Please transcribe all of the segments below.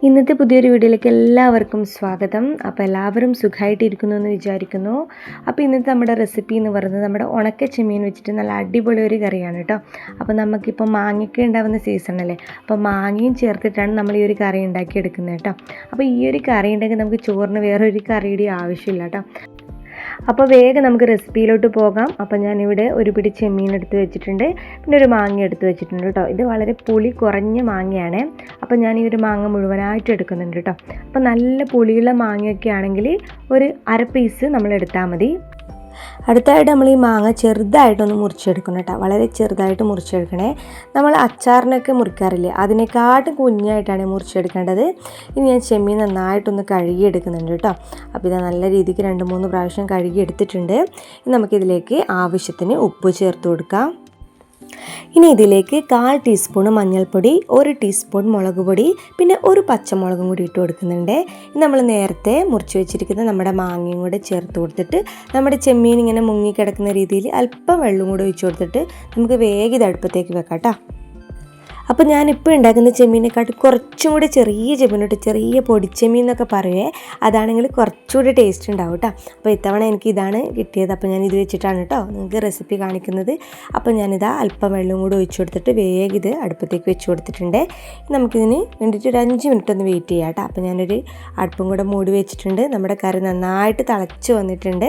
ഇന്നത്തെ പുതിയൊരു വീഡിയോയിലേക്ക് എല്ലാവർക്കും സ്വാഗതം. അപ്പോൾ എല്ലാവരും സുഖമായിട്ടിരിക്കുന്നു എന്ന് വിചാരിക്കുന്നു. അപ്പോൾ ഇന്നത്തെ നമ്മുടെ റെസിപ്പി എന്ന് പറയുന്നത് നമ്മുടെ ഉണക്ക ചെമ്മീൻ വെച്ചിട്ട് നല്ല അടിപൊളി ഒരു കറിയാണ് കേട്ടോ. അപ്പോൾ നമുക്കിപ്പോൾ മാങ്ങയൊക്കെ ഉണ്ടാകുന്ന സീസണല്ലേ, അപ്പോൾ മാങ്ങയും ചേർത്തിട്ടാണ് നമ്മൾ ഈ ഒരു കറി ഉണ്ടാക്കിയെടുക്കുന്നത് കേട്ടോ. അപ്പോൾ ഈ ഒരു കറി ഉണ്ടെങ്കിൽ നമുക്ക് ചോറിന് വേറൊരു കറിയുടെ ആവശ്യമില്ല കേട്ടോ. അപ്പോൾ വേഗം നമുക്ക് റെസിപ്പിയിലോട്ട് പോകാം. അപ്പോൾ ഞാനിവിടെ ഒരു പിടി ചെമ്മീൻ എടുത്ത് വെച്ചിട്ടുണ്ട്, പിന്നെ ഒരു മാങ്ങ എടുത്ത് വെച്ചിട്ടുണ്ട് കേട്ടോ. ഇത് വളരെ പുളി കുറഞ്ഞ മാങ്ങയാണ്. അപ്പോൾ ഞാൻ ഈ ഒരു മാങ്ങ മുഴുവനായിട്ട് എടുക്കുന്നുണ്ട് കേട്ടോ. അപ്പോൾ നല്ല പുളിയുള്ള മാങ്ങയൊക്കെ ആണെങ്കിൽ ഒരു അര പീസ് നമ്മൾ എടുത്താൽ മതി. അടുത്തായിട്ട് നമ്മൾ ഈ മാങ്ങ ചെറുതായിട്ടൊന്ന് മുറിച്ചെടുക്കണം കേട്ടോ. വളരെ ചെറുതായിട്ട് മുറിച്ചെടുക്കണേ. നമ്മൾ അച്ചാറിനൊക്കെ മുറിക്കാറില്ലേ, അതിനെക്കാട്ടും കുഞ്ഞായിട്ടാണ് മുറിച്ചെടുക്കേണ്ടത്. ഇനി ഞാൻ ചെമ്മീൻ നന്നായിട്ടൊന്ന് കഴുകിയെടുക്കുന്നുണ്ട് കേട്ടോ. അപ്പോൾ ഇത് നല്ല രീതിക്ക് 2-3 പ്രാവശ്യം കഴുകി എടുത്തിട്ടുണ്ട്. നമുക്കിതിലേക്ക് ആവശ്യത്തിന് ഉപ്പ് ചേർത്ത് കൊടുക്കാം. ഇനി ഇതിലേക്ക് 1/4 ടീസ്പൂൺ മഞ്ഞൾപ്പൊടി, 1 ടീസ്പൂൺ മുളക് പൊടി, പിന്നെ ഒരു പച്ചമുളകും കൂടി ഇട്ട് കൊടുക്കുന്നുണ്ട്. നമ്മൾ നേരത്തെ മുറിച്ച് വെച്ചിരിക്കുന്ന നമ്മുടെ മാങ്ങയും കൂടെ ചേർത്ത് കൊടുത്തിട്ട് നമ്മുടെ ചെമ്മീൻ ഇങ്ങനെ മുങ്ങിക്കിടക്കുന്ന രീതിയിൽ അല്പം വെള്ളം കൂടെ ഒഴിച്ച് കൊടുത്തിട്ട് നമുക്ക് വേഗം ഇത് അടുപ്പത്തേക്ക് വെക്കാം കേട്ടോ. അപ്പോൾ ഞാനിപ്പോൾ ഉണ്ടാക്കുന്ന ചെമ്മീനെക്കാട്ട് കുറച്ചും കൂടി ചെറിയ ചെമ്മീനോട്ട്, ചെറിയ പൊടിച്ചെമ്മീൻ എന്നൊക്കെ പറയുവേ, അതാണെങ്കിൽ കുറച്ചുകൂടി ടേസ്റ്റ് ഉണ്ടാവും കേട്ടോ. അപ്പോൾ ഇത്തവണ എനിക്ക് ഇതാണ് കിട്ടിയത്. അപ്പോൾ ഞാൻ ഇത് വെച്ചിട്ടാണ് കേട്ടോ നിങ്ങൾക്ക് റെസിപ്പി കാണിക്കുന്നത്. അപ്പോൾ ഞാനിതാ അല്പം വെള്ളം കൂടി ഒഴിച്ച് കൊടുത്തിട്ട് വേഗം ഇത് അടുപ്പത്തേക്ക് വെച്ച് കൊടുത്തിട്ടുണ്ട്. നമുക്കിതിന് വേണ്ടിയിട്ട് ഒരു 5 മിനിറ്റ് ഒന്ന് വെയിറ്റ് ചെയ്യാം കേട്ടോ. അപ്പോൾ ഞാനൊരു അടുപ്പും കൂടെ മൂടി വെച്ചിട്ടുണ്ട്. നമ്മുടെ കറി നന്നായിട്ട് തിളച്ച് വന്നിട്ടുണ്ട്.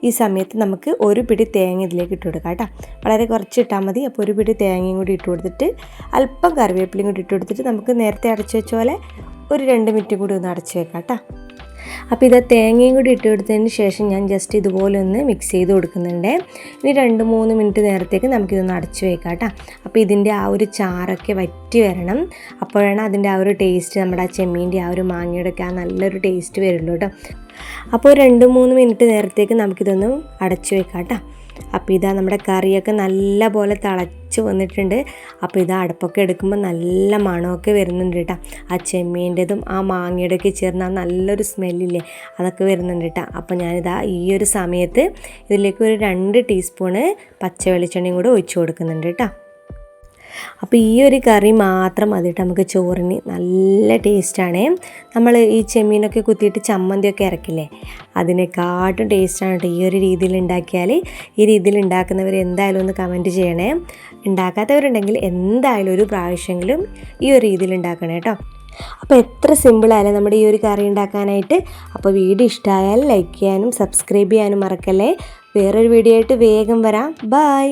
ഈ സമയത്ത് നമുക്ക് ഒരു പിടി തേങ്ങ ഇതിലേക്ക് ഇട്ട് കൊടുക്കാം കേട്ടോ. വളരെ കുറച്ച് ഇട്ടാൽ മതി. അപ്പോൾ ഒരു പിടി തേങ്ങയും കൂടി ഇട്ട് കൊടുത്തിട്ട് അല്പം കറിവേപ്പിലയും കൂടി ഇട്ട് കൊടുത്തിട്ട് നമുക്ക് നേരത്തെ അടച്ചു വെച്ച പോലെ ഒരു 2 മിനിറ്റ് കൂടി ഒന്ന് അടച്ചു വെക്കാം കേട്ടോ. അപ്പോൾ ഇത് തേങ്ങയും കൂടി ഇട്ട് കൊടുത്തതിന് ശേഷം ഞാൻ ജസ്റ്റ് ഇതുപോലെ ഒന്ന് മിക്സ് ചെയ്ത് കൊടുക്കുന്നുണ്ട്. ഇനി 2-3 മിനിറ്റ് നേരത്തേക്ക് നമുക്കിതൊന്ന് അടച്ചു വെക്കാം കേട്ടോ. അപ്പോൾ ഇതിൻ്റെ ആ ഒരു ചാറൊക്കെ വറ്റി വരണം. അപ്പോഴാണ് അതിൻ്റെ ആ ഒരു ടേസ്റ്റ്, നമ്മുടെ ആ ചെമ്മീൻ്റെ ആ ഒരു മാങ്ങയുടെ ഒക്കെ ആ നല്ലൊരു ടേസ്റ്റ് വരുള്ളൂ കേട്ടോ. അപ്പോൾ 2-3 മിനിറ്റ് നേരത്തേക്ക് നമുക്കിതൊന്ന് അടച്ചു വെക്കാം കേട്ടോ. അപ്പോൾ ഇതാ നമ്മുടെ കറിയൊക്കെ നല്ല പോലെ തിളച്ച് വന്നിട്ടുണ്ട്. അപ്പോൾ ഇതാ അടുപ്പൊക്കെ എടുക്കുമ്പോൾ നല്ല മണമൊക്കെ വരുന്നുണ്ട് കേട്ടോ. ആ ചെമ്മീൻ്റെതും ആ മാങ്ങയുടെ ഒക്കെ ചേർന്ന് ആ നല്ലൊരു സ്മെല്ലില്ലേ, അതൊക്കെ വരുന്നുണ്ട് കേട്ടോ. അപ്പോൾ ഞാനിതാ ഈ ഒരു സമയത്ത് ഇതിലേക്ക് ഒരു 2 ടീസ്പൂണ് പച്ച വെളിച്ചെണ്ണയും കൂടെ ഒഴിച്ച് കൊടുക്കുന്നുണ്ട് കേട്ടോ. അപ്പോൾ ഈ ഒരു കറി മാത്രം മതിയിട്ട് നമുക്ക് ചോറിന് നല്ല ടേസ്റ്റാണ്. നമ്മൾ ഈ ചെമ്മീനൊക്കെ കുത്തിയിട്ട് ചമ്മന്തിയൊക്കെ ഇറക്കില്ലേ, അതിനെക്കാട്ടും ടേസ്റ്റാണ് കേട്ടോ ഈ ഒരു രീതിയിൽ ഉണ്ടാക്കിയാൽ. ഈ രീതിയിൽ ഉണ്ടാക്കുന്നവർ എന്തായാലും ഒന്ന് കമൻറ്റ് ചെയ്യണേ. ഉണ്ടാക്കാത്തവരുണ്ടെങ്കിൽ എന്തായാലും ഒരു പ്രാവശ്യമെങ്കിലും ഈ ഒരു രീതിയിൽ ഉണ്ടാക്കണേ കേട്ടോ. അപ്പോൾ എത്ര സിമ്പിളായാലും നമ്മുടെ ഈ ഒരു കറി ഉണ്ടാക്കാനായിട്ട്. അപ്പോൾ വീഡിയോ ഇഷ്ടമായാൽ ലൈക്ക് ചെയ്യാനും സബ്സ്ക്രൈബ് ചെയ്യാനും മറക്കല്ലേ. വേറൊരു വീഡിയോ ആയിട്ട് വേഗം വരാം. ബൈ.